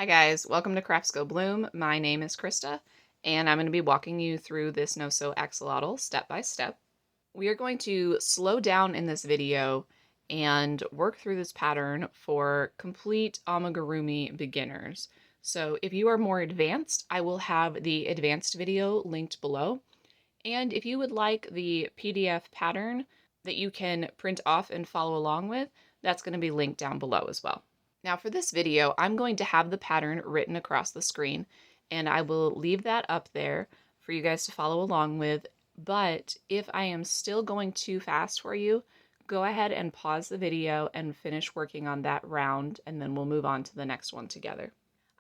Hi guys, welcome to Crafts Go Bloom. My name is Krista, and I'm going to be walking you through this no-sew axolotl step by step. We are going to slow down in this video and work through this pattern for complete amigurumi beginners. So if you are more advanced, I will have the advanced video linked below. And if you would like the PDF pattern that you can print off and follow along with, that's going to be linked down below as well. Now for this video, I'm going to have the pattern written across the screen, and I will leave that up there for you guys to follow along with. But if I am still going too fast for you, go ahead and pause the video and finish working on that round, and then we'll move on to the next one together.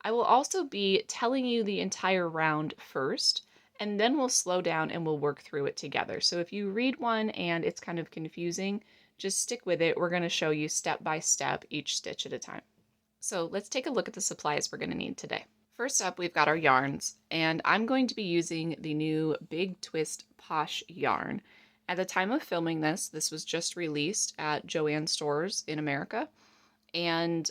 I will also be telling you the entire round first, and then we'll slow down and we'll work through it together. So if you read one and it's kind of confusing, just stick with it. We're going to show you step by step each stitch at a time. So let's take a look at the supplies we're going to need today. First up, we've got our yarns, and I'm going to be using the new Big Twist Posh yarn. At the time of filming this, this was just released at Joann's stores in America, and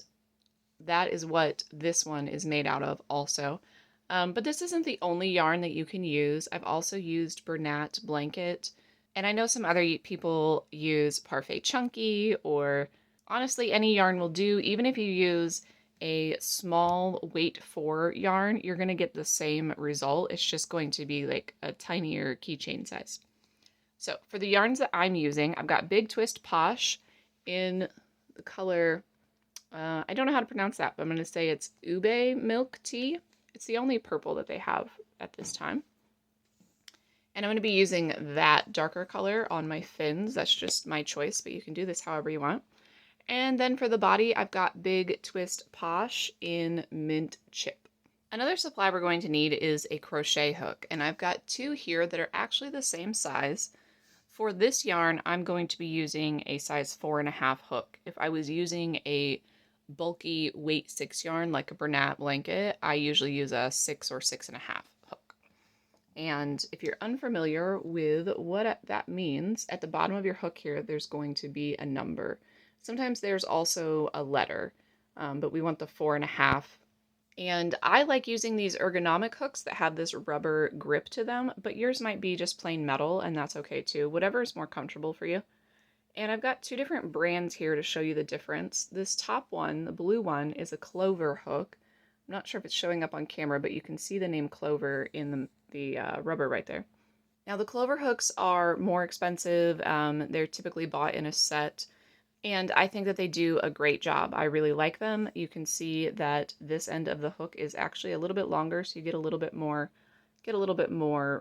that is what this one is made out of also. But this isn't the only yarn that you can use. I've also used Bernat Blanket, and I know some other people use Parfait Chunky, or honestly any yarn will do. Even if you use a small weight 4 yarn, you're going to get the same result. It's just going to be like a tinier keychain size. So for the yarns that I'm using, I've got Big Twist Posh in the color, I don't know how to pronounce that, but I'm going to say it's Ube Milk Tea. It's the only purple that they have at this time. And I'm going to be using that darker color on my fins. That's just my choice, but you can do this however you want. And then for the body, I've got Big Twist Posh in Mint Chip. Another supply we're going to need is a crochet hook, and I've got two here that are actually the same size. For this yarn, I'm going to be using a size 4.5 hook. If I was using a bulky weight 6 yarn like a Bernat Blanket, I usually use a 6 or 6.5 hook. And if you're unfamiliar with what that means, at the bottom of your hook here, there's going to be a number. Sometimes there's also a letter, but we want the 4.5. And I like using these ergonomic hooks that have this rubber grip to them, but yours might be just plain metal, and that's okay too. Whatever is more comfortable for you. And I've got two different brands here to show you the difference. This top one, the blue one, is a Clover hook. I'm not sure if it's showing up on camera, but you can see the name Clover in the rubber right there. Now the Clover hooks are more expensive. They're typically bought in a set, and I think that they do a great job. I really like them. You can see that this end of the hook is actually a little bit longer, so you get a little bit more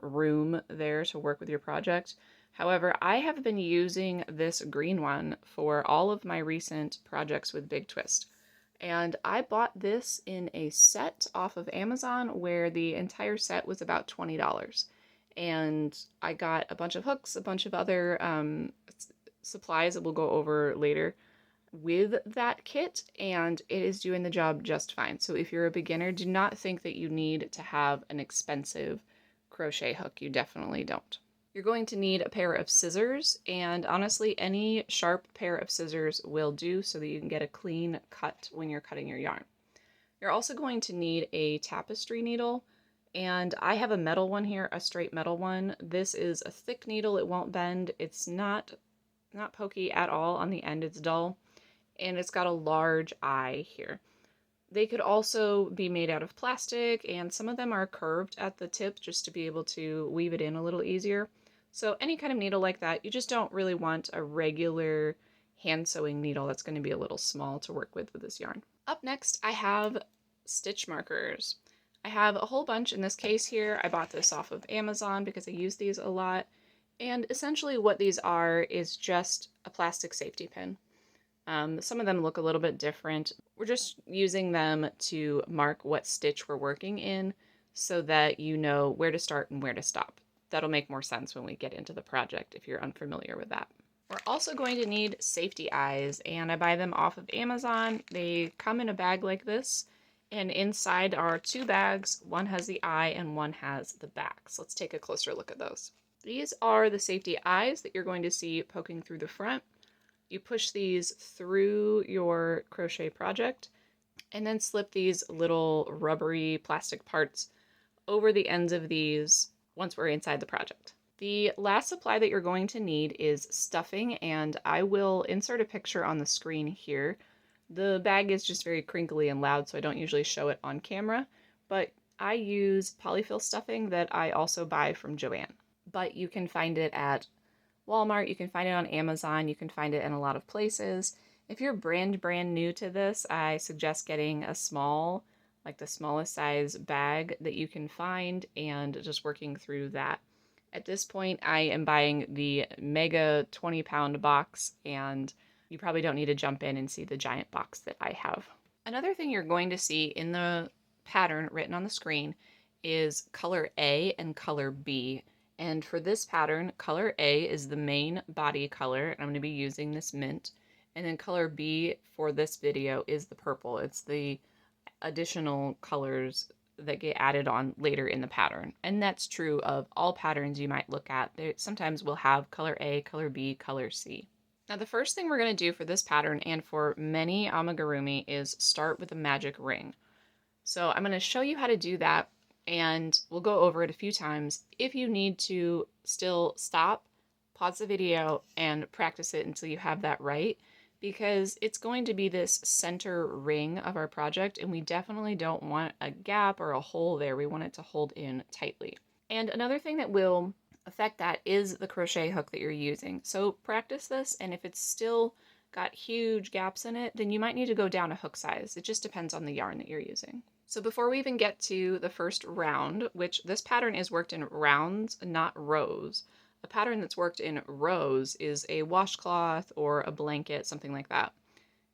room there to work with your project. However, I have been using this green one for all of my recent projects with Big Twist. And I bought this in a set off of Amazon where the entire set was about $20. And I got a bunch of hooks, a bunch of other supplies that we'll go over later with that kit, and it is doing the job just fine. So if you're a beginner, do not think that you need to have an expensive crochet hook. You definitely don't. You're going to need a pair of scissors, and honestly, any sharp pair of scissors will do so that you can get a clean cut when you're cutting your yarn. You're also going to need a tapestry needle, and I have a metal one here, a straight metal one. This is a thick needle. It won't bend. It's not pokey at all on the end. It's dull, and it's got a large eye here. They could also be made out of plastic, and some of them are curved at the tip just to be able to weave it in a little easier. So any kind of needle like that, you just don't really want a regular hand sewing needle. That's going to be a little small to work with this yarn. Up next, I have stitch markers. I have a whole bunch in this case here. I bought this off of Amazon because I use these a lot. And essentially what these are is just a plastic safety pin. Some of them look a little bit different. We're just using them to mark what stitch we're working in so that you know where to start and where to stop. That'll make more sense when we get into the project if you're unfamiliar with that. We're also going to need safety eyes, and I buy them off of Amazon. They come in a bag like this, and inside are two bags. One has the eye and one has the back. So let's take a closer look at those. These are the safety eyes that you're going to see poking through the front. You push these through your crochet project, and then slip these little rubbery plastic parts over the ends of these once we're inside the project. The last supply that you're going to need is stuffing, and I will insert a picture on the screen here. The bag is just very crinkly and loud, so I don't usually show it on camera, but I use polyfill stuffing that I also buy from Joann. But you can find it at Walmart, you can find it on Amazon, you can find it in a lot of places. If you're brand new to this, I suggest getting a small, like the smallest size bag that you can find, and just working through that. At this point, I am buying the mega 20-pound box, and you probably don't need to jump in and see the giant box that I have. Another thing you're going to see in the pattern written on the screen is color A and color B. And for this pattern, color A is the main body color, and I'm going to be using this mint. And then color B for this video is the purple. It's the additional colors that get added on later in the pattern. And that's true of all patterns you might look at. They sometimes will have color A, color B, color C. Now the first thing we're going to do for this pattern and for many amigurumi is start with a magic ring. So I'm going to show you how to do that, and we'll go over it a few times. If you need to still stop, pause the video, and practice it until you have that right, because it's going to be this center ring of our project, and we definitely don't want a gap or a hole there. We want it to hold in tightly. And another thing that will affect that is the crochet hook that you're using. So practice this, and if it's still got huge gaps in it, then you might need to go down a hook size. It just depends on the yarn that you're using. So before we even get to the first round, which this pattern is worked in rounds, not rows. A pattern that's worked in rows is a washcloth or a blanket, something like that.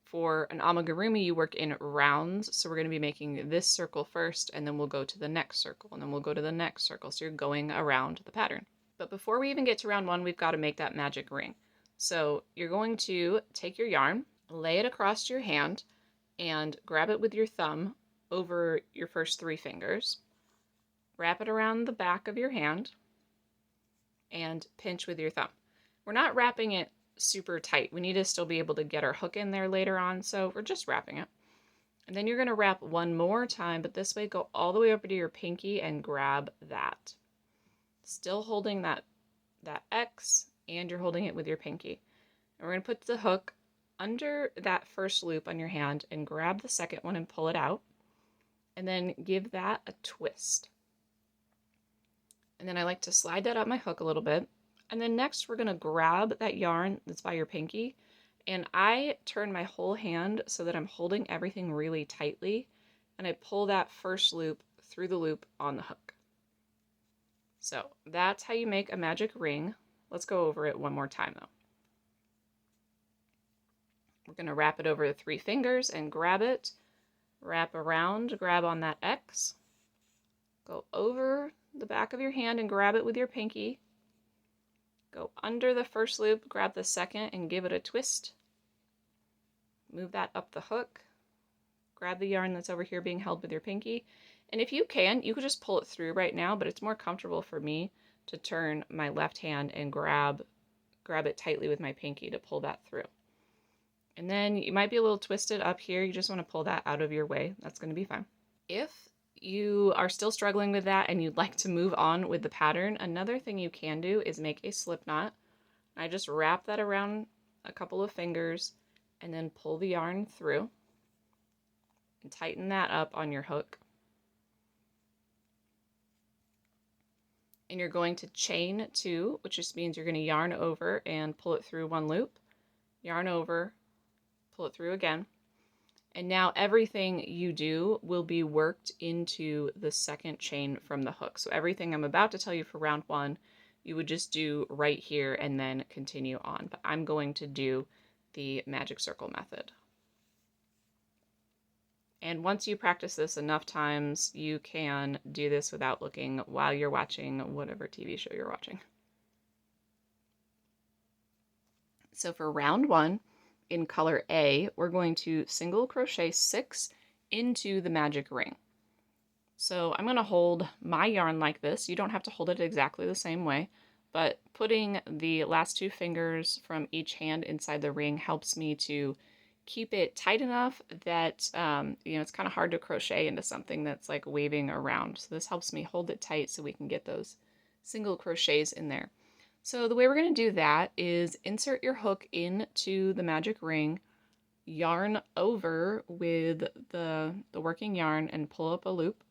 For an amigurumi, you work in rounds, so we're going to be making this circle first, and then we'll go to the next circle, and then we'll go to the next circle, so you're going around the pattern. But before we even get to round one, we've got to make that magic ring. So you're going to take your yarn, lay it across your hand, and grab it with your thumb over your first 3 fingers, wrap it around the back of your hand, and pinch with your thumb. We're not wrapping it super tight. We need to still be able to get our hook in there later on, so we're just wrapping it. And then you're going to wrap one more time, but this way go all the way over to your pinky and grab that. Still holding that X, and you're holding it with your pinky. And we're going to put the hook under that first loop on your hand and grab the second one and pull it out. And then give that a twist. And then I like to slide that up my hook a little bit. And then next we're going to grab that yarn that's by your pinky, and I turn my whole hand so that I'm holding everything really tightly, and I pull that first loop through the loop on the hook. So that's how you make a magic ring. Let's go over it one more time though. We're going to wrap it over the 3 fingers and grab it, wrap around, grab on that X, go over the back of your hand and grab it with your pinky, go under the first loop, grab the second and give it a twist, move that up the hook, grab the yarn that's over here being held with your pinky, and if you can, you could just pull it through right now, but it's more comfortable for me to turn my left hand and grab it tightly with my pinky to pull that through. And then you might be a little twisted up here. You just want to pull that out of your way. That's going to be fine. If you are still struggling with that and you'd like to move on with the pattern, another thing you can do is make a slip knot. I just wrap that around a couple of fingers and then pull the yarn through and tighten that up on your hook. And you're going to chain 2, which just means you're going to yarn over and pull it through 1 loop, yarn over, pull it through again. And now everything you do will be worked into the second chain from the hook. So everything I'm about to tell you for round 1, you would just do right here and then continue on. But I'm going to do the magic circle method. And once you practice this enough times, you can do this without looking while you're watching whatever TV show you're watching. So for round 1, in color A, we're going to single crochet 6 into the magic ring. So I'm going to hold my yarn like this. You don't have to hold it exactly the same way, but putting the last 2 fingers from each hand inside the ring helps me to keep it tight enough that, you know, it's kind of hard to crochet into something that's like waving around. So this helps me hold it tight so we can get those single crochets in there. So the way we're going to do that is insert your hook into the magic ring, yarn over with the working yarn and pull up a loop,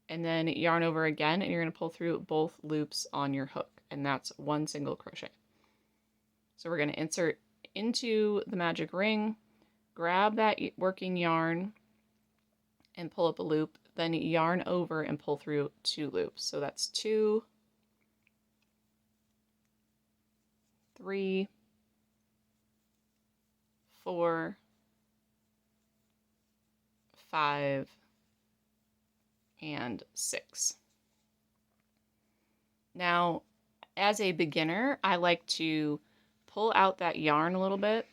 and then yarn over again, and you're going to pull through both loops on your hook, and that's one single crochet. So we're going to insert into the magic ring, grab that working yarn and pull up a loop, then yarn over and pull through 2 loops. So that's 2, 3, 4, 5, and 6. Now, as a beginner, I like to pull out that yarn a little bit.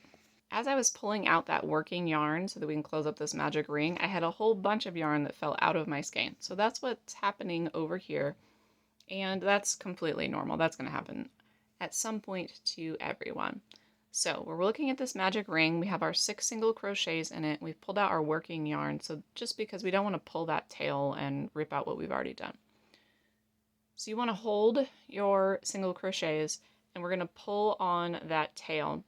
As I was pulling out that working yarn so that we can close up this magic ring, I had a whole bunch of yarn that fell out of my skein. So that's what's happening over here. And that's completely normal. That's going to happen at some point to everyone. So we're looking at this magic ring. We have our 6 single crochets in it. We've pulled out our working yarn. So just because we don't want to pull that tail and rip out what we've already done. So you want to hold your single crochets and we're going to pull on that tail.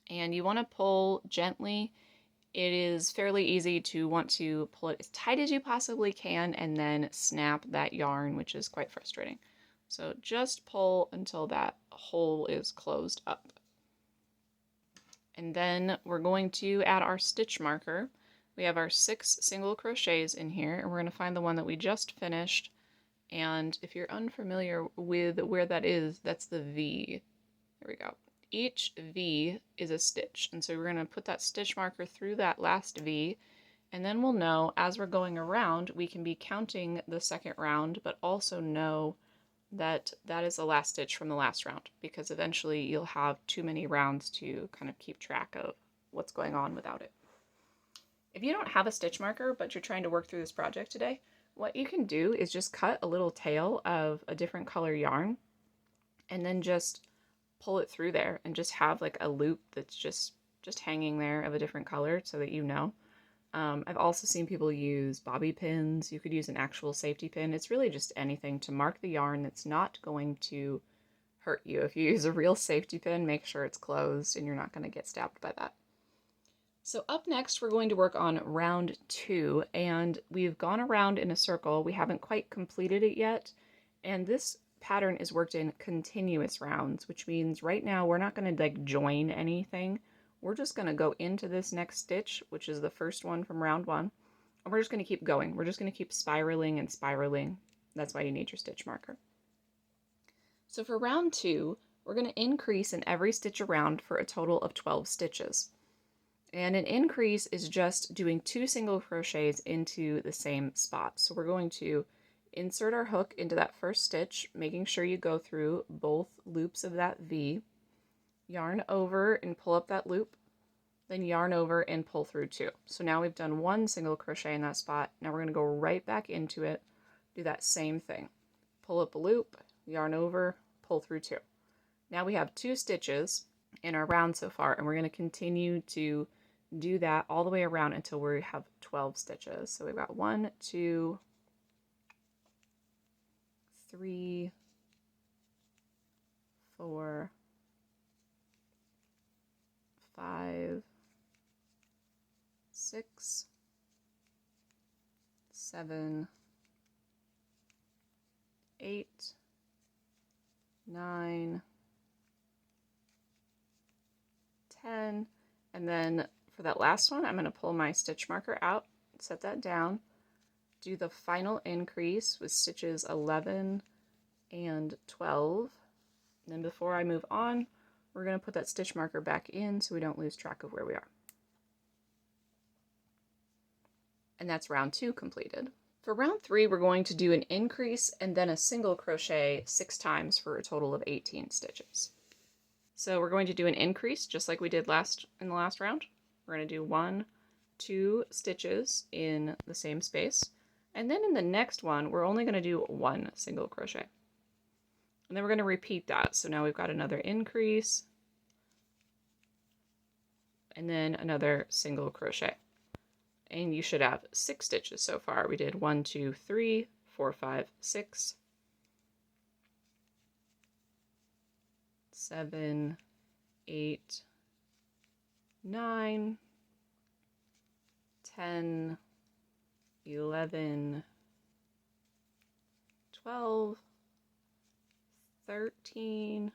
And you want to pull gently. It is fairly easy to want to pull it as tight as you possibly can and then snap that yarn, which is quite frustrating. So just pull until that hole is closed up. And then we're going to add our stitch marker. We have our 6 single crochets in here, and we're going to find the one that we just finished. And if you're unfamiliar with where that is, that's the V. There we go. Each V is a stitch, and so we're going to put that stitch marker through that last V, and then we'll know as we're going around we can be counting the second round, but also know that that is the last stitch from the last round, because eventually you'll have too many rounds to kind of keep track of what's going on without it. If you don't have a stitch marker but you're trying to work through this project today, what you can do is just cut a little tail of a different color yarn and then just pull it through there and just have like a loop that's just hanging there of a different color so that you know. I've also seen people use bobby pins. You could use an actual safety pin. It's really just anything to mark the yarn that's not going to hurt you. If you use a real safety pin, make sure it's closed and you're not going to get stabbed by that. So up next, we're going to work on round 2, and we've gone around in a circle. We haven't quite completed it yet, and this pattern is worked in continuous rounds, which means right now we're not going to like join anything. We're just going to go into this next stitch, which is the first one from round 1, and we're just going to keep going. We're just going to keep spiraling and spiraling. That's why you need your stitch marker. So for round 2, we're going to increase in every stitch around for a total of 12 stitches. And an increase is just doing 2 single crochets into the same spot. So we're going to insert our hook into that first stitch, making sure you go through both loops of that V, yarn over and pull up that loop, then yarn over and pull through 2. So now we've done 1 single crochet in that spot. Now we're going to go right back into it, do that same thing. Pull up a loop, yarn over, pull through 2. Now we have 2 stitches in our round so far, and we're going to continue to do that all the way around until we have 12 stitches. So we've got 1, 2, 3, 4, 5, 6, 7, 8, 9, 10, and then for that last one, I'm going to pull my stitch marker out, set that down, do the final increase with stitches 11 and 12. And then before I move on, we're going to put that stitch marker back in so we don't lose track of where we are. And that's round 2 completed. For round 3, we're going to do an increase and then a single crochet 6 times for a total of 18 stitches. So we're going to do an increase just like we did in the last round. We're going to do 1, 2 stitches in the same space. And then in the next one, we're only going to do 1 single crochet. And then we're going to repeat that. So now we've got another increase and then another single crochet. And you should have 6 stitches so far. We did 1, 2, 3, 4, 5, 6, 7, 8, 9, 10, 11, 12, 13,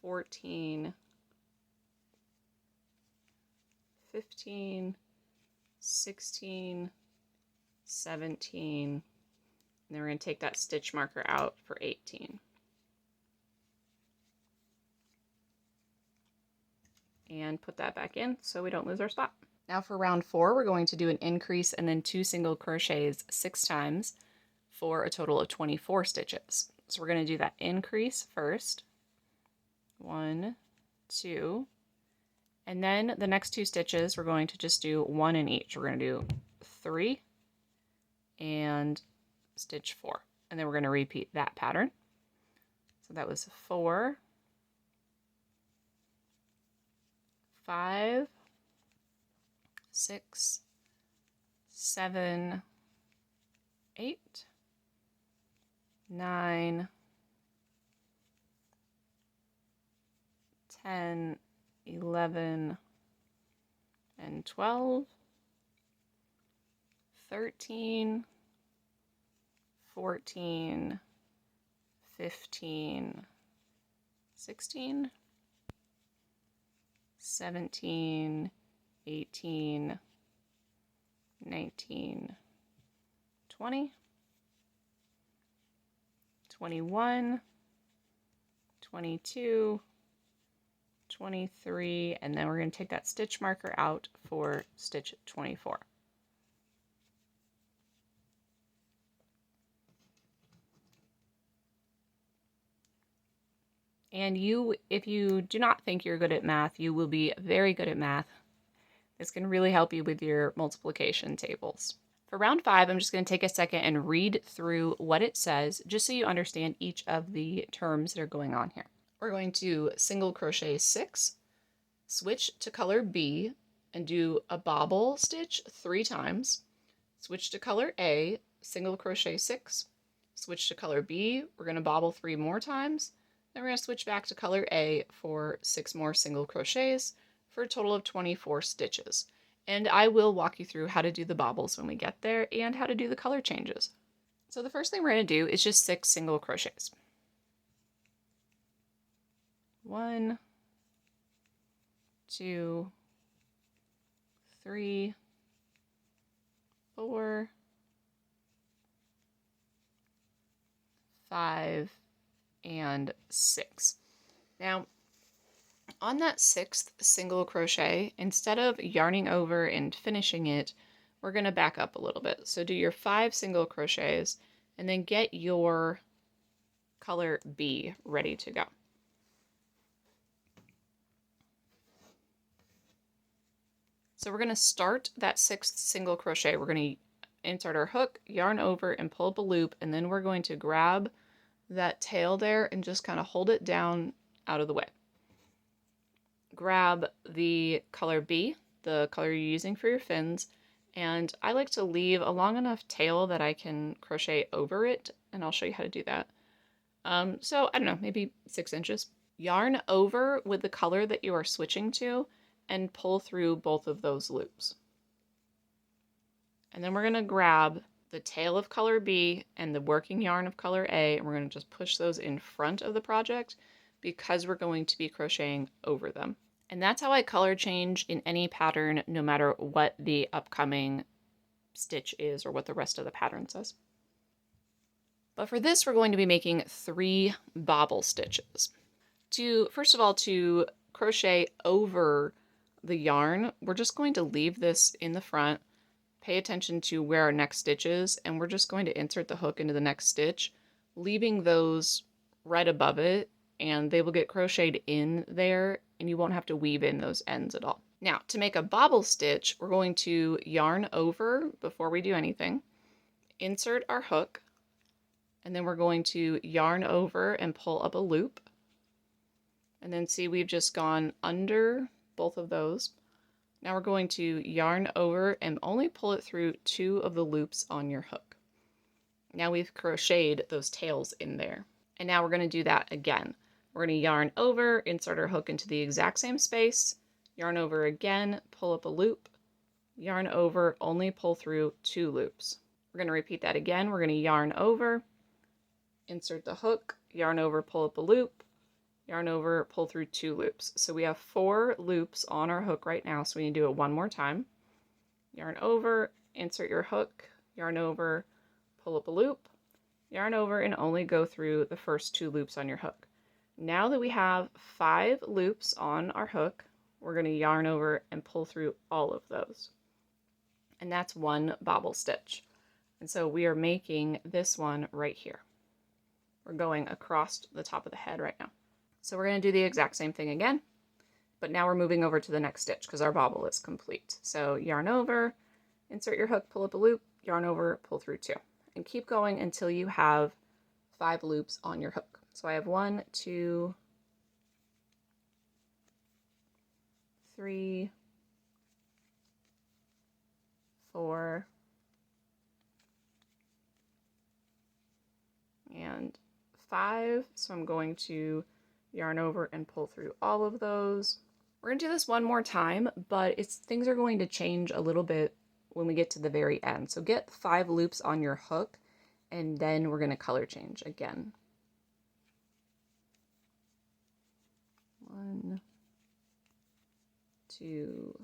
14, 15, 16, 17, and then we're going to take that stitch marker out for 18. And put that back in so we don't lose our spot. Now for round 4, we're going to do an increase and then 2 single crochets 6 times for a total of 24 stitches. So we're going to do that increase first. 1, 2, and then the next 2 stitches we're going to just do 1 in each. We're going to do 3 and stitch 4, and then we're going to repeat that pattern. So that was 4, 5, 6, 7, 8, 9, 10, 11, and 12, 13, 14, 15, 16, 17, 18, 19, 20, 21, 22, 23, and then we're going to take that stitch marker out for stitch 24. And if you do not think you're good at math, you will be very good at math. This can really help you with your multiplication tables. For round 5, I'm just going to take a second and read through what it says, just so you understand each of the terms that are going on here. We're going to single crochet 6, switch to color B, and do a bobble stitch 3 times, switch to color A, single crochet 6, switch to color B, we're going to bobble 3 more times, then we're going to switch back to color A for 6 more single crochets for a total of 24 stitches. And I will walk you through how to do the bobbles when we get there and how to do the color changes. So the first thing we're going to do is just 6 single crochets. 1, 2, 3, 4, 5, and 6. Now, on that 6th single crochet, instead of yarning over and finishing it, we're going to back up a little bit. So do your 5 single crochets and then get your color B ready to go. So we're going to start that 6th single crochet. We're going to insert our hook, yarn over, and pull up a loop, and then we're going to grab that tail there and just kind of hold it down out of the way. Grab the color B, the color you're using for your fins, and I like to leave a long enough tail that I can crochet over it, and I'll show you how to do that. So I don't know, maybe 6 inches. Yarn over with the color that you are switching to and pull through both of those loops. And then we're going to grab the tail of color B and the working yarn of color A, and we're going to just push those in front of the project because we're going to be crocheting over them. And that's how I color change in any pattern, no matter what the upcoming stitch is or what the rest of the pattern says. But for this, we're going to be making 3 bobble stitches. First of all, to crochet over the yarn, we're just going to leave this in the front, pay attention to where our next stitch is, and we're just going to insert the hook into the next stitch, leaving those right above it, and they will get crocheted in there, and you won't have to weave in those ends at all. Now, to make a bobble stitch, we're going to yarn over before we do anything, insert our hook, and then we're going to yarn over and pull up a loop. And then see, we've just gone under both of those, Now we're going to yarn over and only pull it through 2 of the loops on your hook. Now we've crocheted those tails in there. And now we're going to do that again. We're going to yarn over, insert our hook into the exact same space, yarn over again, pull up a loop, yarn over, only pull through 2 loops. We're going to repeat that again. We're going to yarn over, insert the hook, yarn over, pull up a loop, yarn over, pull through 2 loops. So we have 4 loops on our hook right now, so we need to do it one more time. Yarn over, insert your hook, yarn over, pull up a loop, yarn over, and only go through the first 2 loops on your hook. Now that we have 5 loops on our hook, we're going to yarn over and pull through all of those. And that's 1 bobble stitch. And so we are making this one right here. We're going across the top of the head right now. So we're going to do the exact same thing again, but now we're moving over to the next stitch because our bobble is complete. So yarn over, insert your hook, pull up a loop, yarn over, pull through 2, and keep going until you have 5 loops on your hook. So I have 1, 2, 3, 4, and 5. So I'm going to yarn over and pull through all of those. We're going to do this one more time, but things are going to change a little bit when we get to the very end. So get 5 loops on your hook, and then we're going to color change again. 1, 2,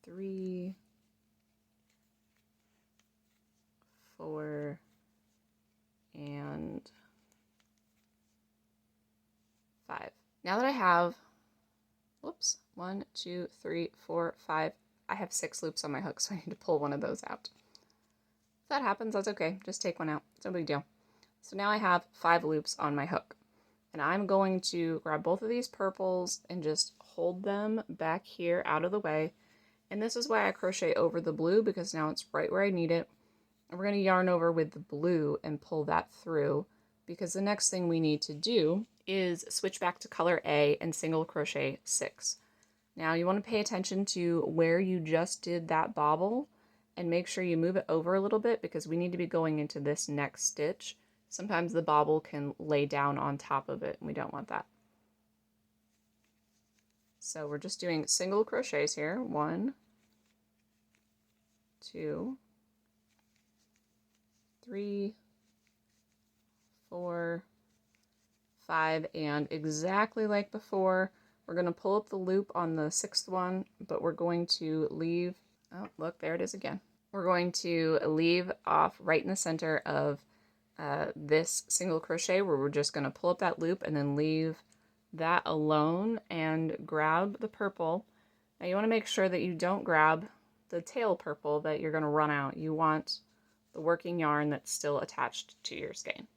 3, 4, and 5. Now that I have, 1, 2, 3, 4, 5, I have 6 loops on my hook, so I need to pull one of those out. If that happens, that's okay. Just take one out. It's no big deal. So now I have 5 loops on my hook. And I'm going to grab both of these purples and just hold them back here out of the way. And this is why I crochet over the blue, because now it's right where I need it. And we're going to yarn over with the blue and pull that through, because the next thing we need to do is switch back to color A and single crochet 6. Now you want to pay attention to where you just did that bobble and make sure you move it over a little bit, because we need to be going into this next stitch. Sometimes the bobble can lay down on top of it, and we don't want that. So we're just doing single crochets here. 1, 2, 3, 4, 5, and exactly like before, we're going to pull up the loop on the 6th one, but we're going to leave, oh look, there it is again. We're going to leave off right in the center of this single crochet, where we're just going to pull up that loop and then leave that alone and grab the purple. Now you want to make sure that you don't grab the tail purple that you're going to run out. You want the working yarn that's still attached to your skein,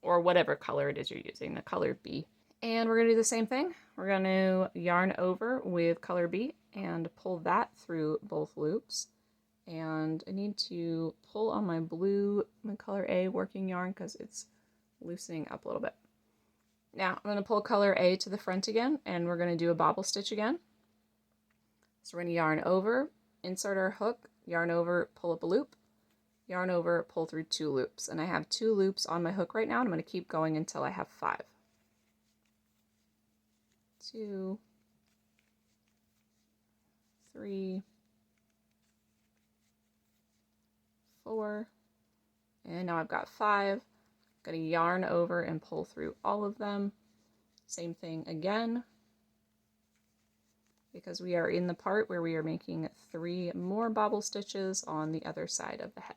or whatever color it is you're using, the color B. And we're going to do the same thing. We're going to yarn over with color B and pull that through both loops. And I need to pull on my blue, my color A working yarn, because it's loosening up a little bit. Now I'm going to pull color A to the front again, and we're going to do a bobble stitch again. So we're going to yarn over, insert our hook, yarn over, pull up a loop, yarn over, pull through 2 loops. And I have 2 loops on my hook right now, and I'm going to keep going until I have 5. 2, 3, 4, and now I've got 5. I'm going to yarn over and pull through all of them. Same thing again, because we are in the part where we are making 3 more bobble stitches on the other side of the head.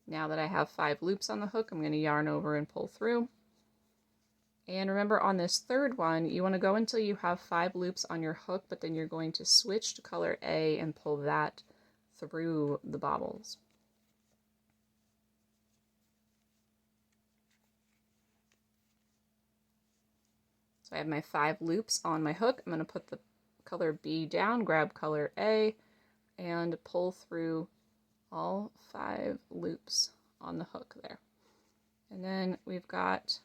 Now that I have 5 loops on the hook, I'm going to yarn over and pull through. And remember, on this 3rd one, you want to go until you have 5 loops on your hook, but then you're going to switch to color A and pull that through the bobbles. So I have my 5 loops on my hook. I'm going to put the color B down, grab color A, and pull through all 5 loops on the hook there. And then we've got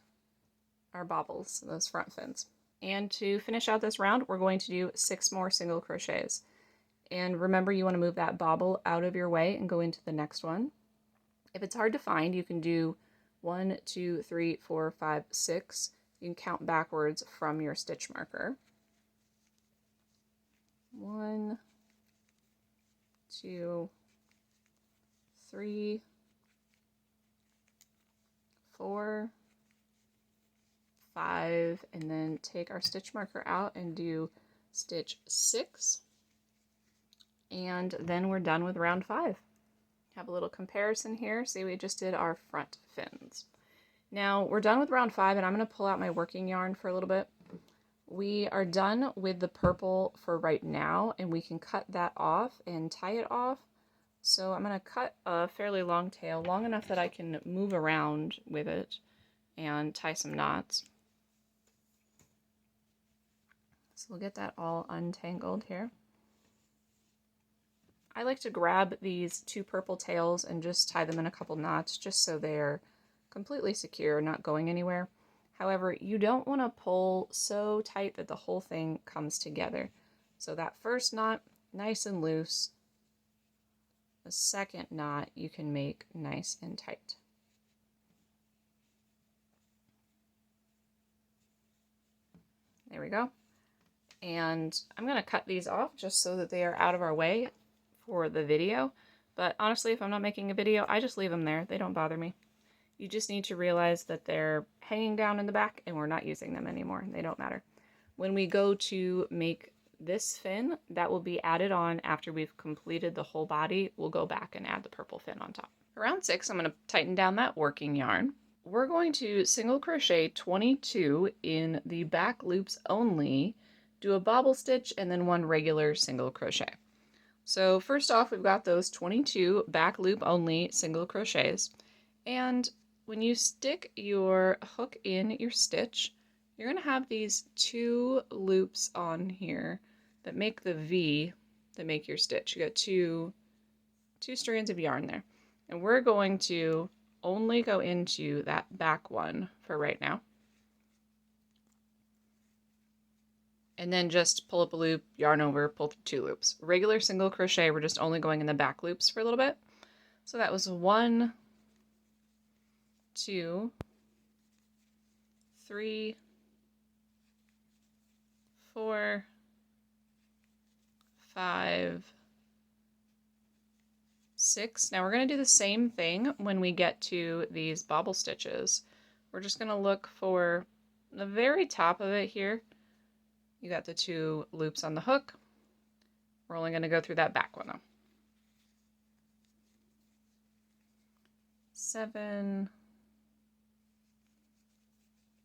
our bobbles, those front fins. And to finish out this round, we're going to do 6 more single crochets. And remember, you want to move that bobble out of your way and go into the next one. If it's hard to find, you can do 1, 2, 3, 4, 5, 6. You can count backwards from your stitch marker. 1, 2, 3, 4, 5, and then take our stitch marker out and do stitch 6. And then we're done with round 5. Have a little comparison here. See, we just did our front fins. Now we're done with round 5, and I'm going to pull out my working yarn for a little bit. We are done with the purple for right now, and we can cut that off and tie it off. So I'm going to cut a fairly long tail, long enough that I can move around with it and tie some knots. So we'll get that all untangled here. I like to grab these 2 purple tails and just tie them in a couple knots just so they're completely secure, not going anywhere. However, you don't want to pull so tight that the whole thing comes together. So that first knot, nice and loose. The second knot you can make nice and tight. There we go. And I'm going to cut these off just so that they are out of our way for the video. But honestly, if I'm not making a video, I just leave them there. They don't bother me. You just need to realize that they're hanging down in the back and we're not using them anymore. They don't matter. When we go to make this fin, that will be added on after we've completed the whole body. We'll go back and add the purple fin on top. For round 6, I'm going to tighten down that working yarn. We're going to single crochet 22 in the back loops only, do a bobble stitch, and then 1 regular single crochet. So first off, we've got those 22 back loop only single crochets. And when you stick your hook in your stitch, you're going to have these 2 loops on here that make the V that make your stitch. You got two strands of yarn there. And we're going to only go into that back one for right now. And then just pull up a loop, yarn over, pull through 2 loops. Regular single crochet, we're just only going in the back loops for a little bit. So that was 1, 2, 3, 4, 5, 6. Now we're going to do the same thing when we get to these bobble stitches. We're just going to look for the very top of it here. You got the 2 loops on the hook. We're only going to go through that back one though. 7,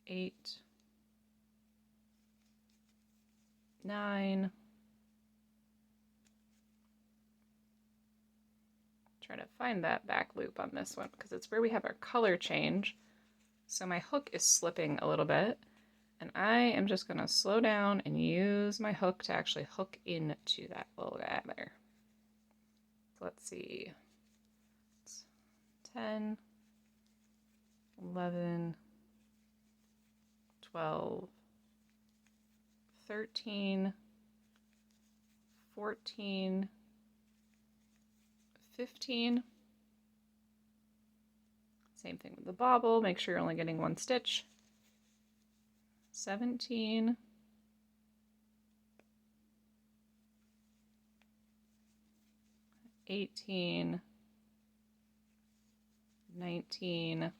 8, 9. Try to find that back loop on this one because it's where we have our color change. So my hook is slipping a little bit, and I am just going to slow down and use my hook to actually hook into that little guy there. So let's see. It's 10, 11, 12, 13, 14, 15. Same thing with the bobble. Make sure you're only getting 1 stitch. 17. 18. 19.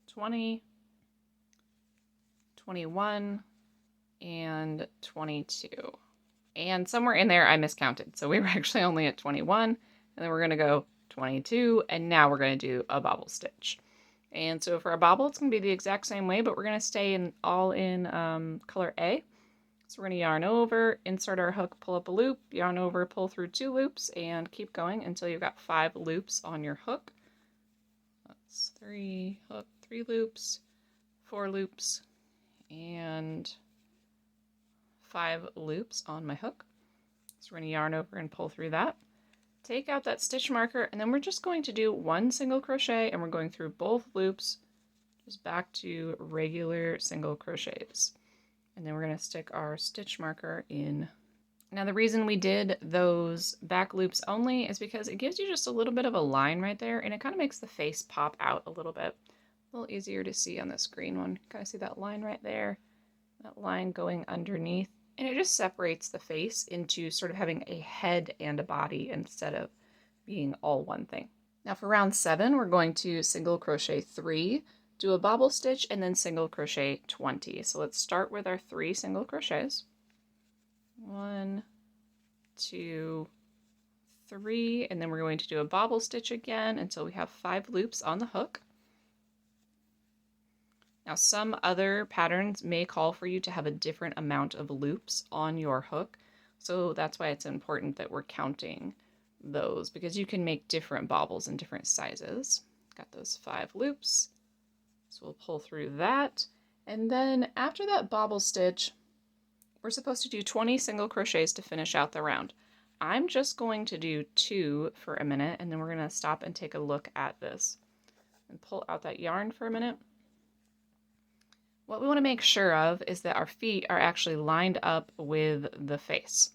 20. 21. And 22. And somewhere in there I miscounted. So we were actually only at 21, and then we're going to go 22, and now we're going to do a bobble stitch. And so for our bobble, it's going to be the exact same way, but we're going to stay in color A. So we're going to yarn over, insert our hook, pull up a loop, yarn over, pull through 2 loops, and keep going until you've got 5 loops on your hook. That's 3 hook, 3 loops, 4 loops, and 5 loops on my hook. So we're going to yarn over and pull through that. Take out that stitch marker, and then we're just going to do one single crochet, and we're going through both loops, just back to regular single crochets. And then we're going to stick our stitch marker in. Now the reason we did those back loops only is because it gives you just a little bit of a line right there, and it kind of makes the face pop out a little bit. A little easier to see on this green one. Kind of see that line right there, that line going underneath. And it just separates the face into sort of having a head and a body instead of being all one thing. Now for round 7, we're going to single crochet 3, do a bobble stitch, and then single crochet 20. So let's start with our 3 single crochets. 1, 2, 3, and then we're going to do a bobble stitch again until we have 5 loops on the hook. Now some other patterns may call for you to have a different amount of loops on your hook, so that's why it's important that we're counting those, because you can make different bobbles in different sizes. Got those 5 loops, so we'll pull through that, and then after that bobble stitch, we're supposed to do 20 single crochets to finish out the round. I'm just going to do 2 for a minute, and then we're going to stop and take a look at this and pull out that yarn for a minute. What we want to make sure of is that our feet are actually lined up with the face.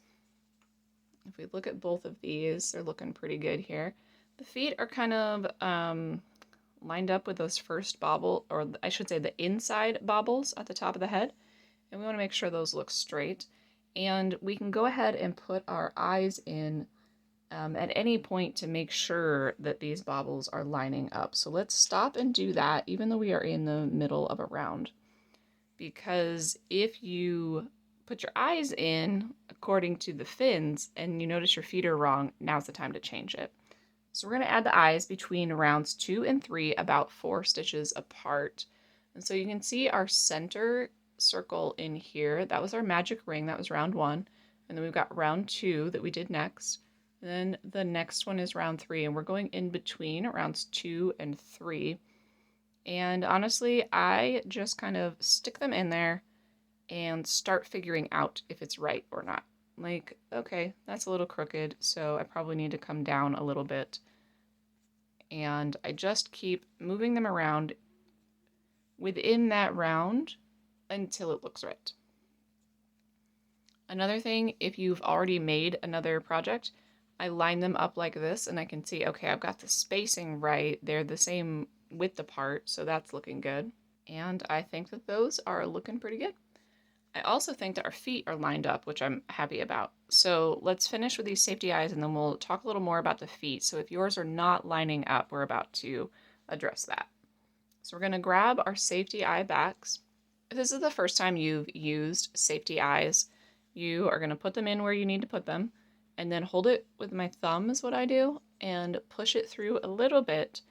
If we look at both of these, they're looking pretty good here. The feet are kind of lined up with those first bobble, or I should say the inside bobbles at the top of the head. And we want to make sure those look straight. And we can go ahead and put our eyes in at any point to make sure that these bobbles are lining up. So let's stop and do that even though we are in the middle of a round. Because if you put your eyes in according to the fins and you notice your feet are wrong, now's the time to change it. So we're going to add the eyes between rounds 2 and 3, about 4 stitches apart. And so you can see our center circle in here. That was our magic ring. That was round 1. And then we've got round 2 that we did next. And then the next one is round 3, and we're going in between rounds 2 and 3. And honestly, I just kind of stick them in there and start figuring out if it's right or not. Like, okay, that's a little crooked, so I probably need to come down a little bit. And I just keep moving them around within that round until it looks right. Another thing, if you've already made another project, I line them up like this and I can see, okay, I've got the spacing right. They're the same width apart, so that's looking good. And I think that those are looking pretty good. I also think that our feet are lined up, which I'm happy about. So let's finish with these safety eyes and then we'll talk a little more about the feet. So if yours are not lining up, we're about to address that. So we're going to grab our safety eye backs. If this is the first time you've used safety eyes, you are going to put them in where you need to put them and then hold it with my thumb is what I do and push it through a little bit.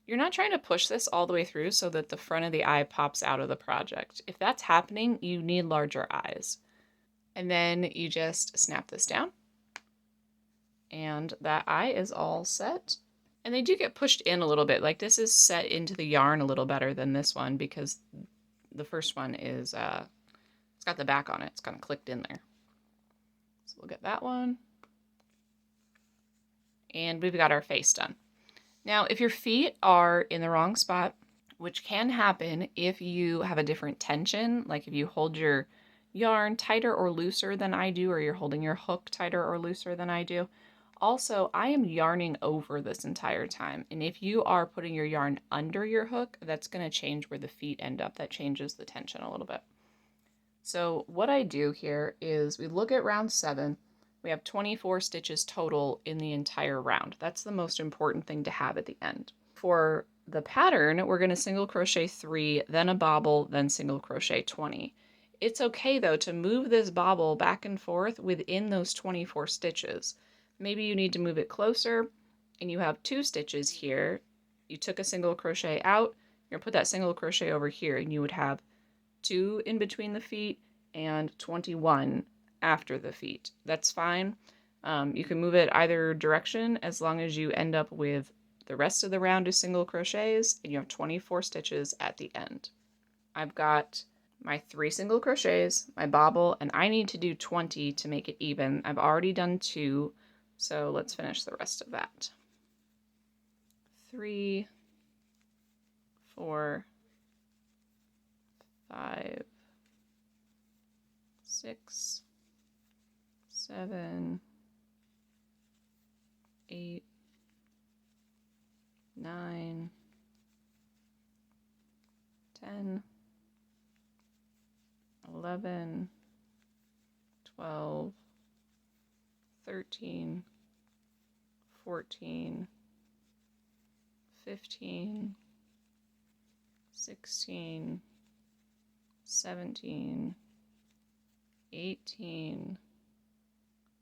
You're not trying to push this all the way through so that the front of the eye pops out of the project. If that's happening, you need larger eyes. And then you just snap this down. And that eye is all set. And they do get pushed in a little bit. Like this is set into the yarn a little better than this one because the first one is, it's got the back on it. It's kind of clicked in there. So we'll get that one. And we've got our face done. Now, if your feet are in the wrong spot, which can happen if you have a different tension, like if you hold your yarn tighter or looser than I do, or you're holding your hook tighter or looser than I do. Also, I am yarning over this entire time. And if you are putting your yarn under your hook, that's going to change where the feet end up. That changes the tension a little bit. So what I do here is we look at round 7. We have 24 stitches total in the entire round. That's the most important thing to have at the end. For the pattern, we're going to single crochet 3, then a bobble, then single crochet 20. It's okay though to move this bobble back and forth within those 24 stitches. Maybe you need to move it closer and you have 2 stitches here. You took a single crochet out, you're gonna put that single crochet over here and you would have 2 in between the feet and 21 after the feet. That's fine. You can move it either direction as long as you end up with the rest of the round is single crochets and you have 24 stitches at the end. I've got my 3 single crochets, my bobble, and I need to do 20 to make it even. I've already done 2, so let's finish the rest of that. 3, 4, 5, 6, 7, 8, 9, 10, 11, 12, 13, 14, 15, 16, 17, 18,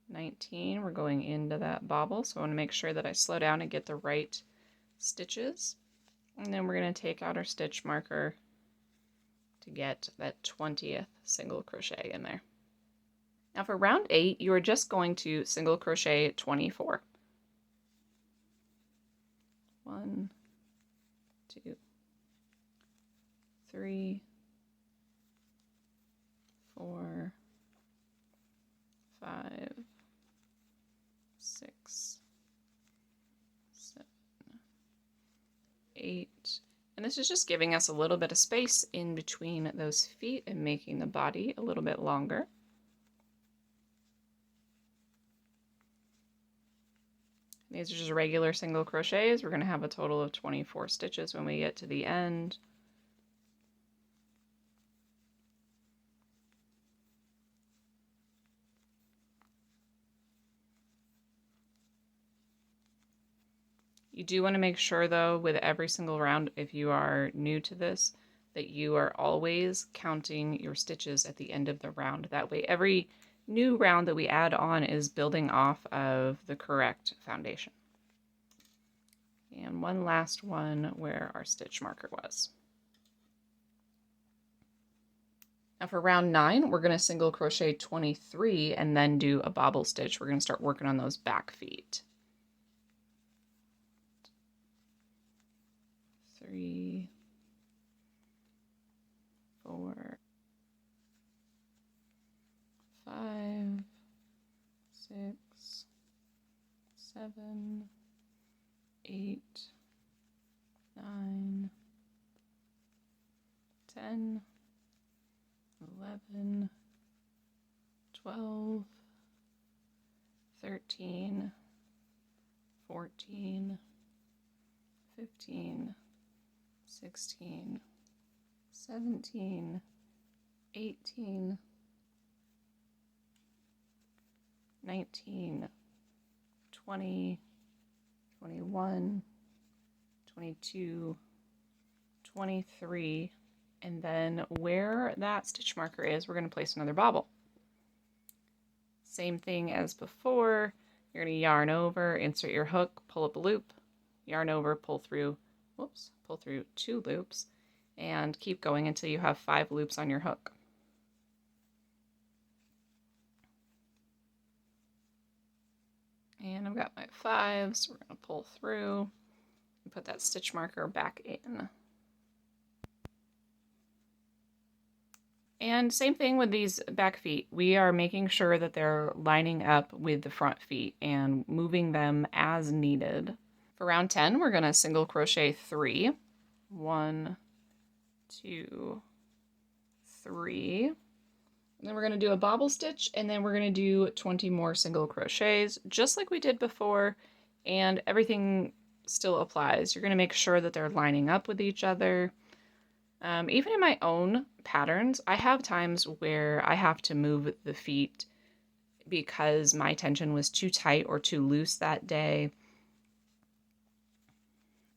19. We're going into that bobble, so I want to make sure that I slow down and get the right stitches. And then we're going to take out our stitch marker to get that 20th single crochet in there. Now for round 8, you are just going to single crochet 24. 1, 2, 3, 4, 5, 6, 7, 8. And this is just giving us a little bit of space in between those feet and making the body a little bit longer. These are just regular single crochets. We're going to have a total of 24 stitches when we get to the end. You do want to make sure, though, with every single round, if you are new to this, that you are always counting your stitches at the end of the round. That way, every new round that we add on is building off of the correct foundation. And one last one where our stitch marker was. Now for round 9, we're going to single crochet 23 and then do a bobble stitch. We're going to start working on those back feet. 3, 4, 5, 6, 7, 8, 9, 10, 11, 12, 13, 14, 15, 16, 17, 18, 19, 20, 21, 22, 23, and then where that stitch marker is, we're going to place another bobble. Same thing as before, you're going to yarn over, insert your hook, pull up a loop, yarn over, pull through 2 loops, and keep going until you have 5 loops on your hook. And I've got my 5, so we're going to pull through and put that stitch marker back in. And same thing with these back feet. We are making sure that they're lining up with the front feet and moving them as needed. For round 10, we're going to single crochet 3. 1, 2, 3. And then we're going to do a bobble stitch, and then we're going to do 20 more single crochets, just like we did before, and everything still applies. You're going to make sure that they're lining up with each other. Even in my own patterns, I have times where I have to move the feet because my tension was too tight or too loose that day.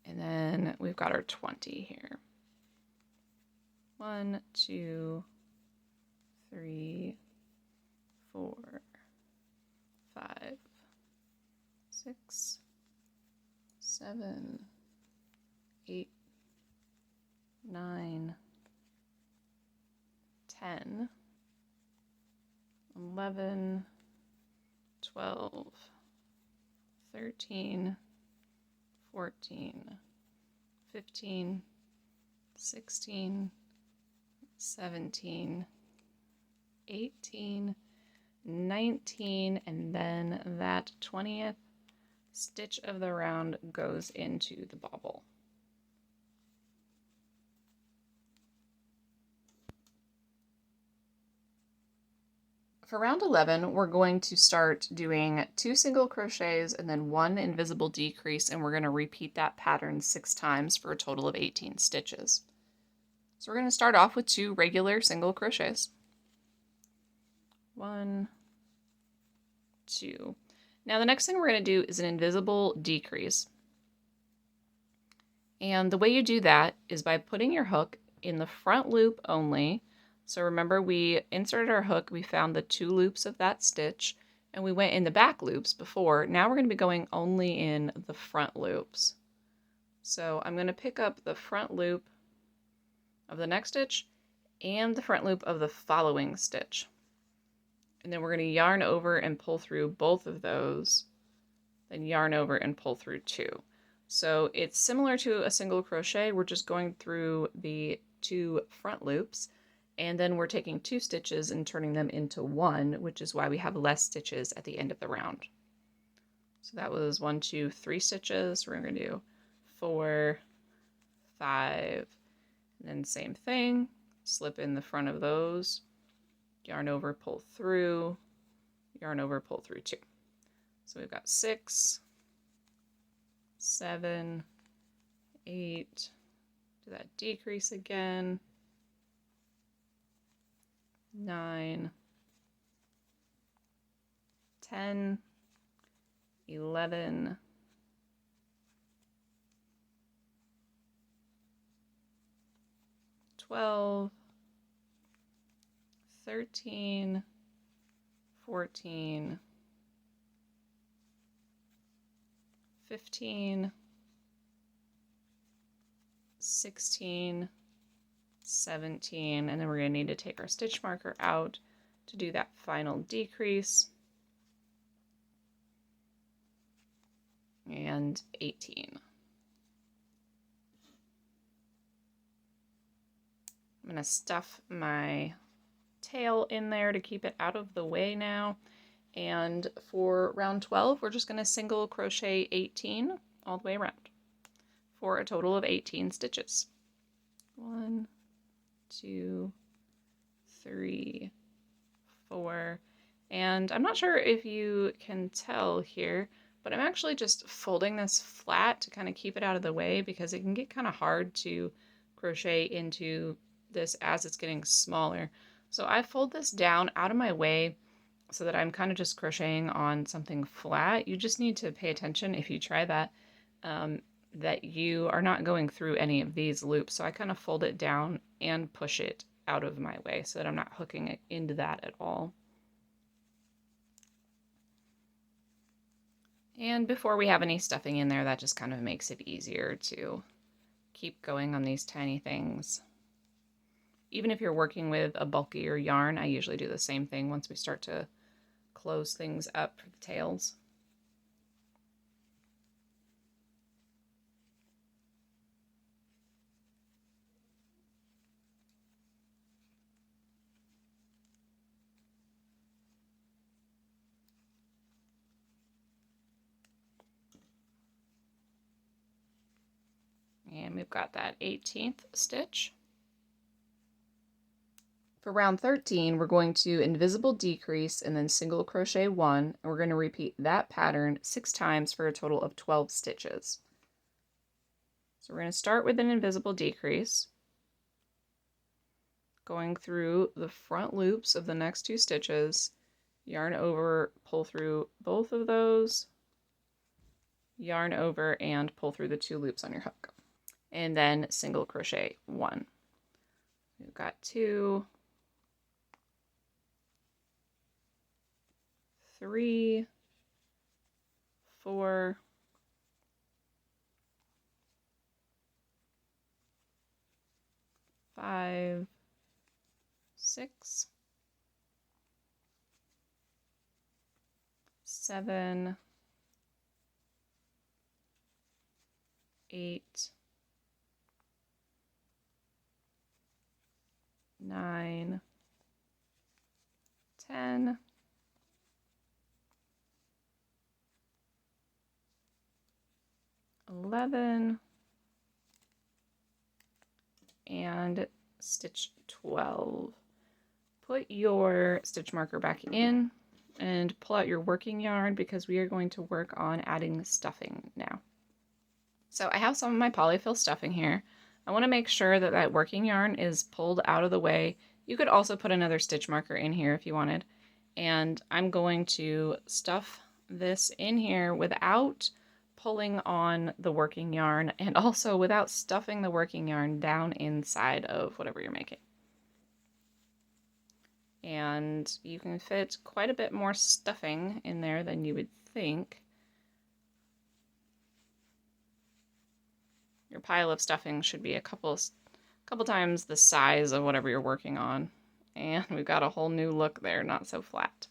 And then we've got our 20 here. 1, 2, 3, 4, 5, 6, 7, 8, 9, 10, 11, 12, 13, 14, 15, 16, 17, 18, 19, and then that 20th stitch of the round goes into the bobble. For round 11, we're going to start doing 2 single crochets and then 1 invisible decrease, and we're going to repeat that pattern 6 times for a total of 18 stitches. So we're going to start off with 2 regular single crochets. 1, 2. Now the next thing we're going to do is an invisible decrease. And the way you do that is by putting your hook in the front loop only. So remember, we inserted our hook, we found the 2 loops of that stitch, and we went in the back loops before. Now we're going to be going only in the front loops. So I'm going to pick up the front loop of the next stitch and the front loop of the following stitch. And then we're going to yarn over and pull through both of those, then yarn over and pull through 2. So it's similar to a single crochet. We're just going through the 2 front loops, and then we're taking 2 stitches and turning them into 1, which is why we have less stitches at the end of the round. So that was 1, 2, 3 stitches. We're going to do 4, 5, and then same thing, slip in the front of those, yarn over, pull through, yarn over, pull through 2. So we've got 6, 7, 8, do that decrease again, 9, 10, 11, 12, 13, 14, 15, 16, 17, and then we're going to need to take our stitch marker out to do that final decrease, and 18. I'm going to stuff my tail in there to keep it out of the way now. And for round 12, we're just going to single crochet 18 all the way around for a total of 18 stitches. 1, 2, 3, 4, and I'm not sure if you can tell here, but I'm actually just folding this flat to kind of keep it out of the way because it can get kind of hard to crochet into this as it's getting smaller. So I fold this down out of my way so that I'm kind of just crocheting on something flat. You just need to pay attention if you try that, that you are not going through any of these loops. So I kind of fold it down and push it out of my way so that I'm not hooking it into that at all. And before we have any stuffing in there, that just kind of makes it easier to keep going on these tiny things. Even if you're working with a bulkier yarn, I usually do the same thing once we start to close things up for the tails. And we've got that 18th stitch. For round 13, we're going to invisible decrease and then single crochet 1, and we're going to repeat that pattern 6 times for a total of 12 stitches. So we're going to start with an invisible decrease, going through the front loops of the next 2 stitches, yarn over, pull through both of those, yarn over and pull through the 2 loops on your hook, and then single crochet 1. We've got 2, 3, 4, 5, 6, 7, 8, 9, 10, 11, and stitch 12. Put your stitch marker back in and pull out your working yarn because we are going to work on adding stuffing now. So I have some of my polyfill stuffing here. I want to make sure that that working yarn is pulled out of the way. You could also put another stitch marker in here if you wanted. And I'm going to stuff this in here without pulling on the working yarn and also without stuffing the working yarn down inside of whatever you're making. And you can fit quite a bit more stuffing in there than you would think. Your pile of stuffing should be a couple times the size of whatever you're working on. And we've got a whole new look there, not so flat.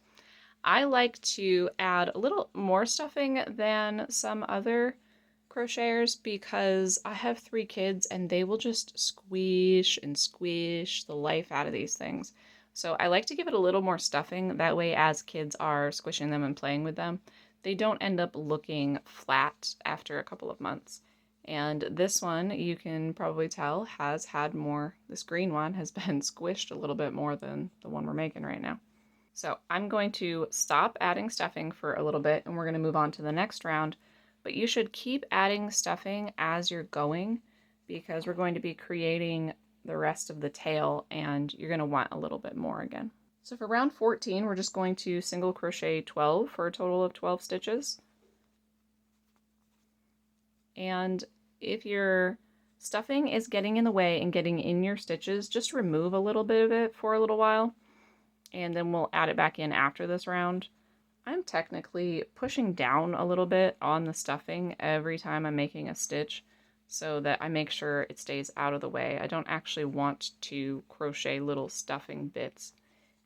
I like to add a little more stuffing than some other crocheters because I have 3 kids and they will just squish and squish the life out of these things. So I like to give it a little more stuffing. That way, as kids are squishing them and playing with them, they don't end up looking flat after a couple of months. And this one, you can probably tell, has had more, this green one has been squished a little bit more than the one we're making right now. So I'm going to stop adding stuffing for a little bit and we're going to move on to the next round. But you should keep adding stuffing as you're going because we're going to be creating the rest of the tail and you're going to want a little bit more again. So for round 14, we're just going to single crochet 12 for a total of 12 stitches. And if your stuffing is getting in the way and getting in your stitches, just remove a little bit of it for a little while, and then we'll add it back in after this round. I'm technically pushing down a little bit on the stuffing every time I'm making a stitch so that I make sure it stays out of the way. I don't actually want to crochet little stuffing bits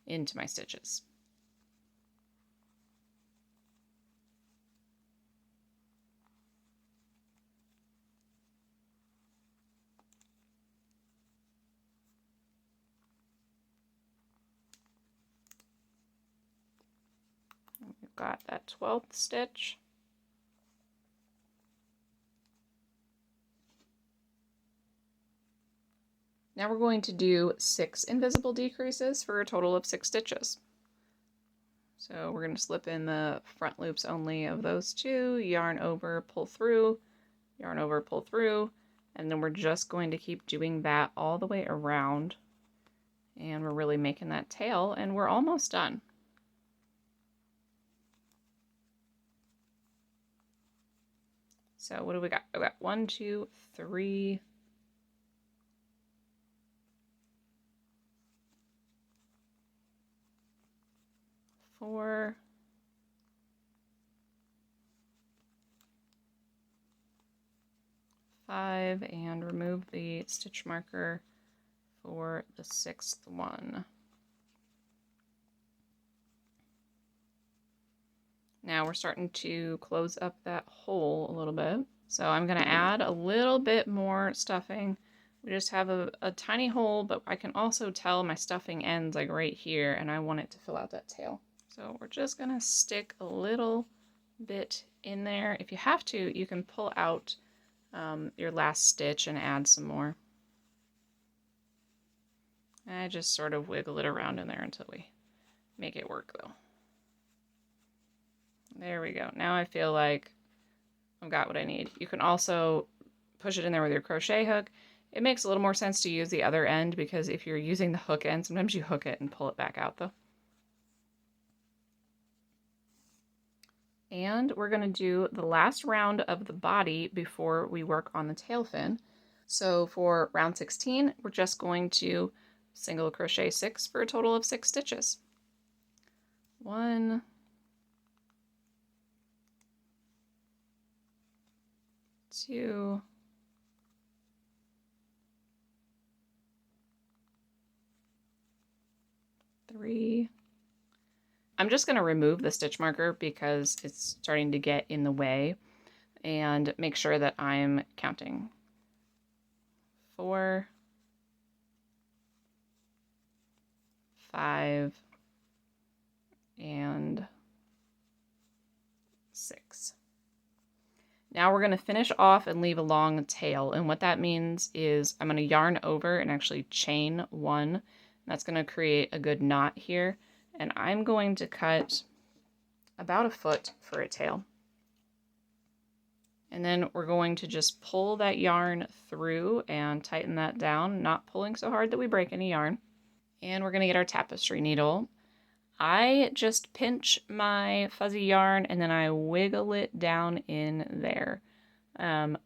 into my stitches. We've got that 12th stitch. Now we're going to do 6 invisible decreases for a total of 6 stitches. So we're going to slip in the front loops only of those 2, yarn over, pull through, yarn over, pull through, and then we're just going to keep doing that all the way around. And we're really making that tail, and we're almost done. So what do we got? We got 1, 2, 3, 4, 5, and remove the stitch marker for the 6th one. Now we're starting to close up that hole a little bit. So I'm going to add a little bit more stuffing. We just have a tiny hole, but I can also tell my stuffing ends like right here, and I want it to fill out that tail. So we're just going to stick a little bit in there. If you have to, you can pull out your last stitch and add some more. I just sort of wiggle it around in there until we make it work, though. There we go. Now I feel like I've got what I need. You can also push it in there with your crochet hook. It makes a little more sense to use the other end because if you're using the hook end, sometimes you hook it and pull it back out though. And we're going to do the last round of the body before we work on the tail fin. So for round 16, we're just going to single crochet 6 for a total of 6 stitches. 1, 2, 3. I'm just going to remove the stitch marker because it's starting to get in the way, and make sure that I'm counting. 4, 5, and 6. Now we're going to finish off and leave a long tail, and what that means is I'm going to yarn over and actually chain 1. That's going to create a good knot here, and I'm going to cut about 1 foot for a tail. And then we're going to just pull that yarn through and tighten that down, not pulling so hard that we break any yarn. And we're going to get our tapestry needle. I just pinch my fuzzy yarn and then I wiggle it down in there.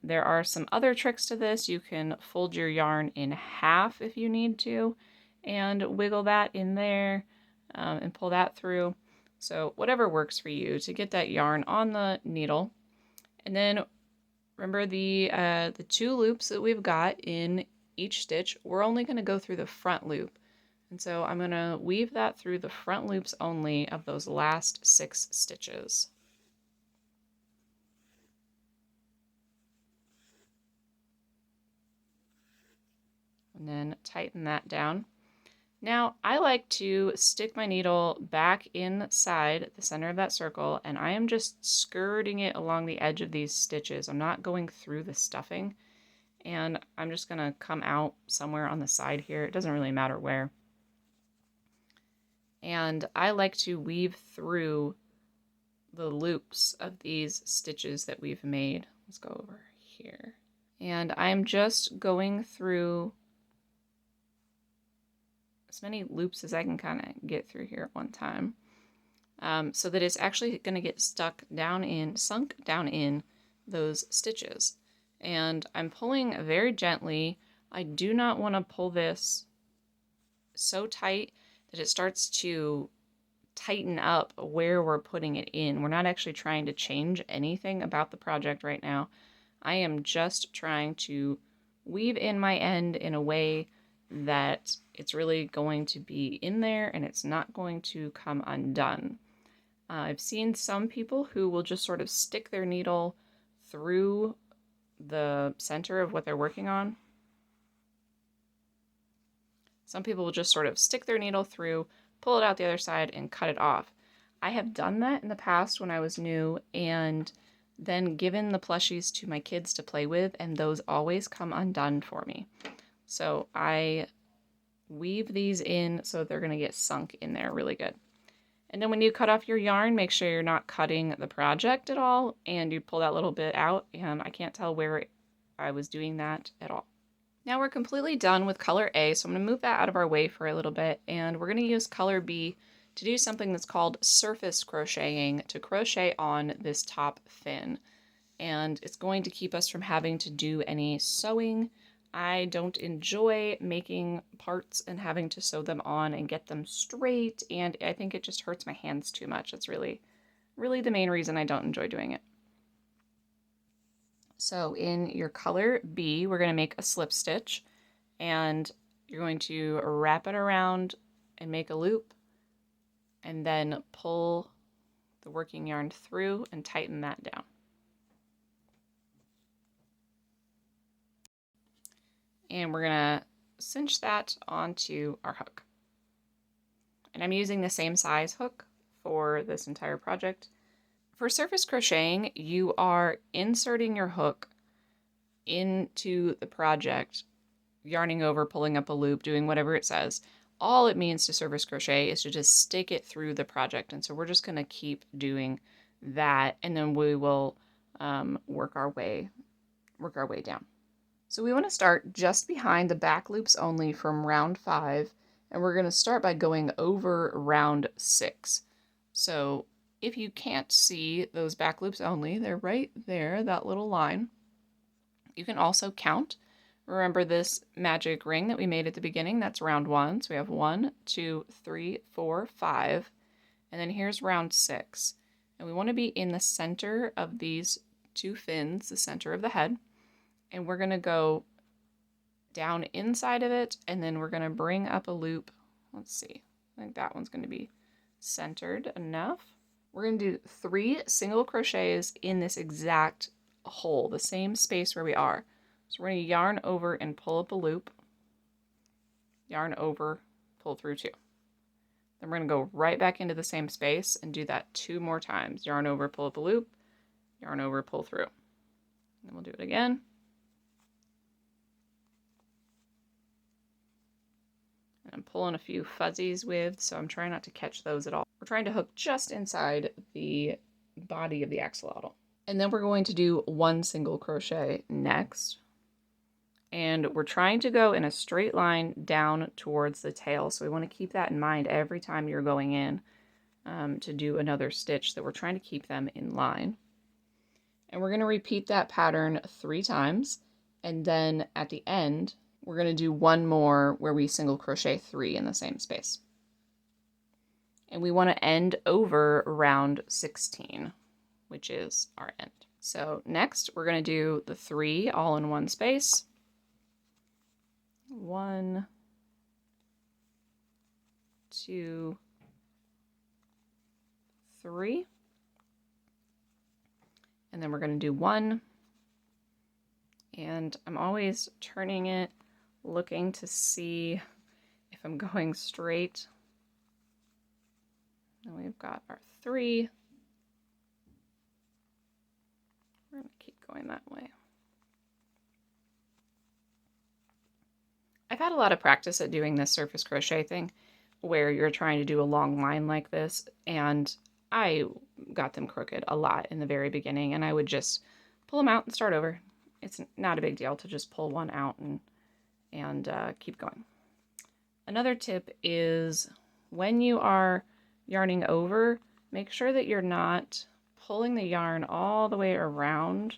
There are some other tricks to this. You can fold your yarn in half if you need to and wiggle that in there and pull that through. So whatever works for you to get that yarn on the needle. And then remember the 2 loops that we've got in each stitch, we're only going to go through the front loop. And so I'm going to weave that through the front loops only of those last 6 stitches. And then tighten that down. Now I like to stick my needle back inside the center of that circle, and I am just skirting it along the edge of these stitches. I'm not going through the stuffing, and I'm just going to come out somewhere on the side here. It doesn't really matter where. And I like to weave through the loops of these stitches that we've made. Let's go over here. And I'm just going through as many loops as I can kind of get through here at one time, so that it's actually going to get sunk down in those stitches. And I'm pulling very gently. I do not want to pull this so tight that it starts to tighten up where we're putting it in. We're not actually trying to change anything about the project right now. I am just trying to weave in my end in a way that it's really going to be in there and it's not going to come undone. I've seen some people who will just sort of stick their needle through the center of what they're working on. Some people will just sort of stick their needle through, pull it out the other side, and cut it off. I have done that in the past when I was new, and then given the plushies to my kids to play with, and those always come undone for me. So I weave these in so they're going to get sunk in there really good. And then when you cut off your yarn, make sure you're not cutting the project at all, and you pull that little bit out, and I can't tell where I was doing that at all. Now we're completely done with color A, so I'm going to move that out of our way for a little bit, and we're going to use color B to do something that's called surface crocheting to crochet on this top fin. And it's going to keep us from having to do any sewing. I don't enjoy making parts and having to sew them on and get them straight, and I think it just hurts my hands too much. It's really the main reason I don't enjoy doing it. So in your color B, we're going to make a slip stitch, and you're going to wrap it around and make a loop, and then pull the working yarn through and tighten that down. And we're going to cinch that onto our hook. And I'm using the same size hook for this entire project. For surface crocheting, you are inserting your hook into the project, yarning over, pulling up a loop, doing whatever it says. All it means to surface crochet is to just stick it through the project. And so we're just going to keep doing that, and then we will work our way down. So we want to start just behind the back loops only from round 5, and we're going to start by going over round 6. So if you can't see those back loops only, they're right there, that little line. You can also count. Remember this magic ring that we made at the beginning? That's round 1. So we have 1, 2, 3, 4, 5, and then here's round 6. And we want to be in the center of these 2 fins, the center of the head. And we're going to go down inside of it, and then we're going to bring up a loop. Let's see. I think that one's going to be centered enough. We're going to do 3 single crochets in this exact hole, the same space where we are. So we're going to yarn over and pull up a loop. Yarn over, pull through 2. Then we're going to go right back into the same space and do that 2 more times. Yarn over, pull up a loop, yarn over, pull through. And we'll do it again. And I'm pulling a few fuzzies with, so I'm trying not to catch those at all. We're trying to hook just inside the body of the axolotl. And then we're going to do 1 single crochet next. And we're trying to go in a straight line down towards the tail. So we want to keep that in mind every time you're going in to do another stitch, that we're trying to keep them in line. And we're going to repeat that pattern 3 times. And then at the end, we're going to do 1 more where we single crochet 3 in the same space. And we want to end over round 16, which is our end. So next, we're going to do the 3 all in one space. 1, 2, 3. And then we're going to do 1. And I'm always turning it, looking to see if I'm going straight. And we've got our 3. We're going to keep going that way. I've had a lot of practice at doing this surface crochet thing where you're trying to do a long line like this, and I got them crooked a lot in the very beginning, and I would just pull them out and start over. It's not a big deal to just pull one out and keep going. Another tip is when you are yarning over, make sure that you're not pulling the yarn all the way around.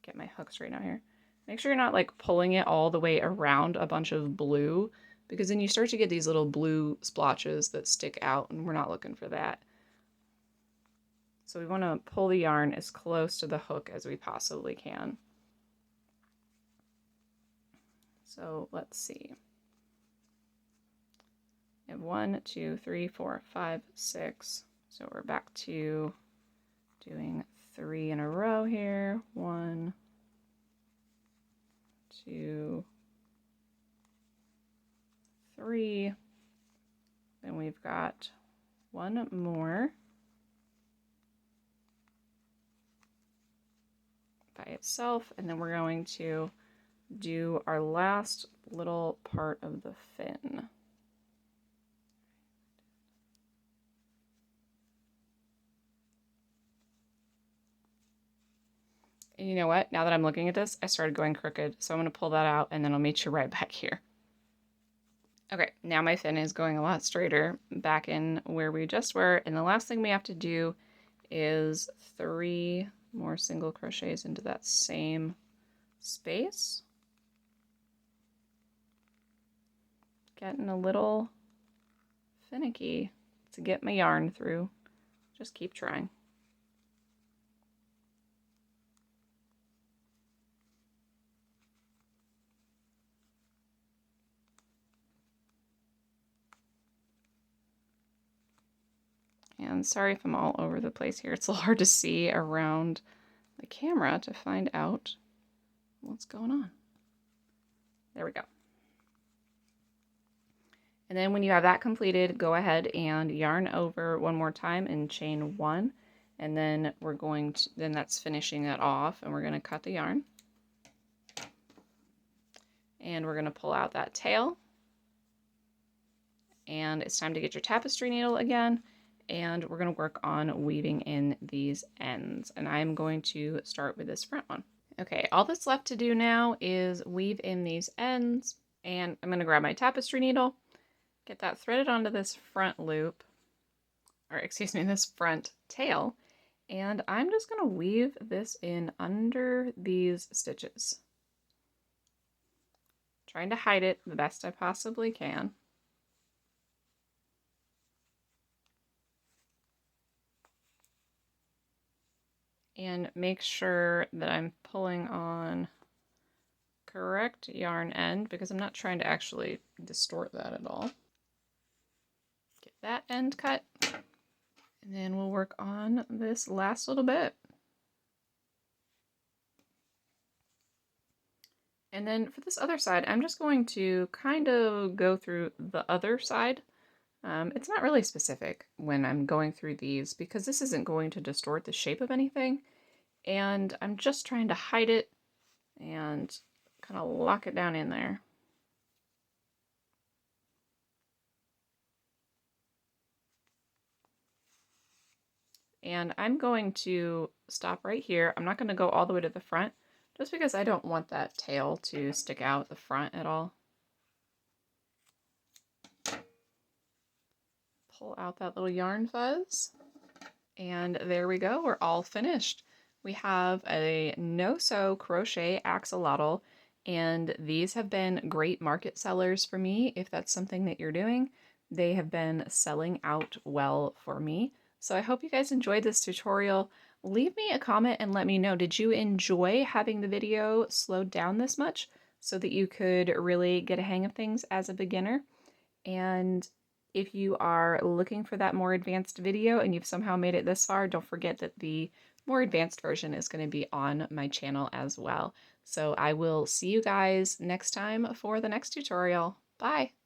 Get my hook straight out here. Make sure you're not like pulling it all the way around a bunch of blue, because then you start to get these little blue splotches that stick out, and we're not looking for that. So we want to pull the yarn as close to the hook as we possibly can. So let's see. We have 1, 2, 3, 4, 5, 6. So we're back to doing 3 in a row here. 1, 2, 3. Then we've got 1 more by itself, and then we're going to do our last little part of the fin. And you know what? Now that I'm looking at this, I started going crooked, so I'm going to pull that out, and then I'll meet you right back here. Okay, now my fin is going a lot straighter back in where we just were, and the last thing we have to do is 3 more single crochets into that same space. Getting a little finicky to get my yarn through. Just keep trying. And sorry if I'm all over the place here. It's a little hard to see around the camera to find out what's going on. There we go. And then when you have that completed, go ahead and yarn over 1 more time and chain 1. And then we're going to, then that's finishing it off, and we're going to cut the yarn. And we're going to pull out that tail. And it's time to get your tapestry needle again. And we're going to work on weaving in these ends. And I'm going to start with this front one. Okay, all that's left to do now is weave in these ends. And I'm going to grab my tapestry needle, get that threaded onto this front loop, or excuse me, this front tail. And I'm just going to weave this in under these stitches. Trying to hide it the best I possibly can. And make sure that I'm pulling on correct yarn end, because I'm not trying to actually distort that at all. Get that end cut, and then we'll work on this last little bit. And then for this other side, I'm just going to kind of go through the other side It's not really specific when I'm going through these because this isn't going to distort the shape of anything, and I'm just trying to hide it and kind of lock it down in there. And I'm going to stop right here. I'm not going to go all the way to the front just because I don't want that tail to stick out the front at all. Pull out that little yarn fuzz. And there we go. We're all finished. We have a no-sew crochet axolotl, and these have been great market sellers for me. If that's something that you're doing, they have been selling out well for me. So I hope you guys enjoyed this tutorial. Leave me a comment and let me know, did you enjoy having the video slowed down this much so that you could really get a hang of things as a beginner? And if you are looking for that more advanced video and you've somehow made it this far, don't forget that the more advanced version is going to be on my channel as well. So I will see you guys next time for the next tutorial. Bye!